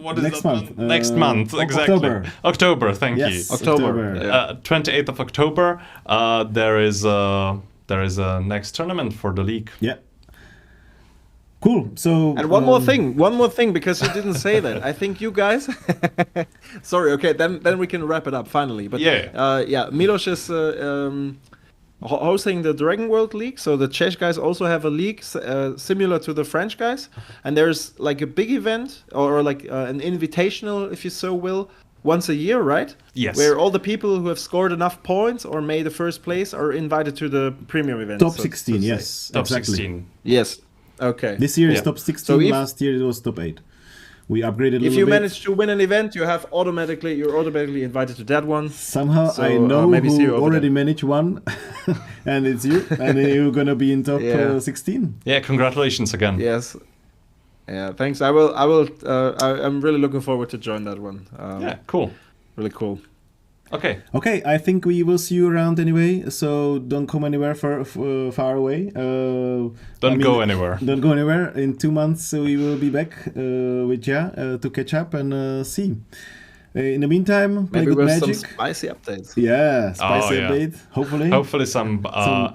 what is next month. Next month, exactly. October, thank you. October. 28th of October, there is a next tournament for the league. Yeah. Cool. So and one more thing, because you didn't say that. I think you guys. Sorry. Okay, then we can wrap it up finally. But Miloš is hosting the Dragon World League. So the Czech guys also have a league similar to the French guys, and there's like a big event or like an invitational, if you so will, once a year, right? Yes. Where all the people who have scored enough points or made the first place are invited to the premium event. Top 16, yes. Top exactly. 16. Yes. Okay. This year is top 16. So last year it was top 8. We upgraded a little bit. If you manage to win an event, you're automatically invited to that one. Somehow I know who already managed one, and it's you, and you're gonna be in top 16. Yeah, congratulations again. Yes. Yeah, thanks. I'm really looking forward to join that one. Cool. Really cool. Okay, I think we will see you around anyway, so don't come anywhere far away. Don't go anywhere. Don't go anywhere. In 2 months we will be back with to catch up and see. In the meantime, play good Magic. Some spicy updates. Yeah, spicy update. Hopefully some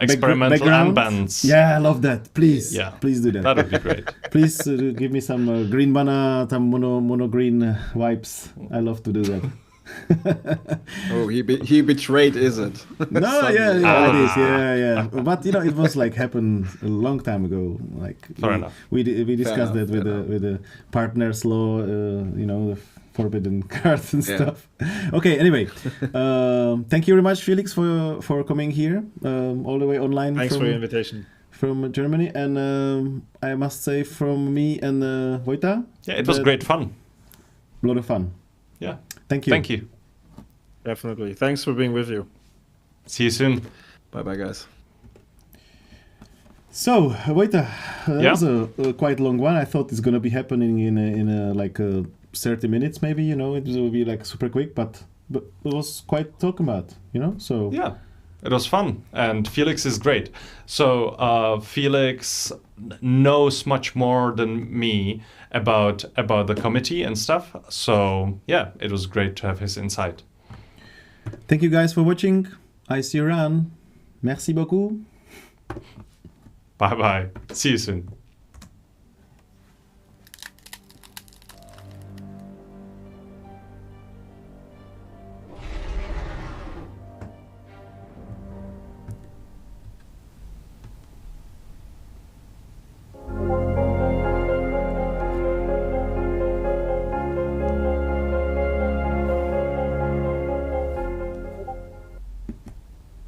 experimental unbans. Yeah, I love that. Please, please do that. That would be great. Please give me some green mana, some mono green vibes. I love to do that. Oh, he betrayed, is it? No, it is, yeah. But it was like happened a long time ago. Like fair enough. We discussed that with the partners law, the forbidden cards and stuff. Okay, anyway, thank you very much, Felix, for coming here all the way online. Thanks for your invitation. From Germany, and I must say from me and Vojta. Yeah, it was great fun. A lot of fun. Yeah. Thank you. Thank you. Definitely. Thanks for being with you. See you soon. Bye-bye, guys. So, Vojta, that was a quite long one. I thought it's going to be happening in like 30 minutes maybe, it will be like super quick, but it was quite talk about, so... Yeah, it was fun, and Felix is great. So, Felix knows much more than me about the committee and stuff. So yeah, it was great to have his insight. Thank you guys for watching. I see you around. Merci beaucoup. Bye bye. See you soon.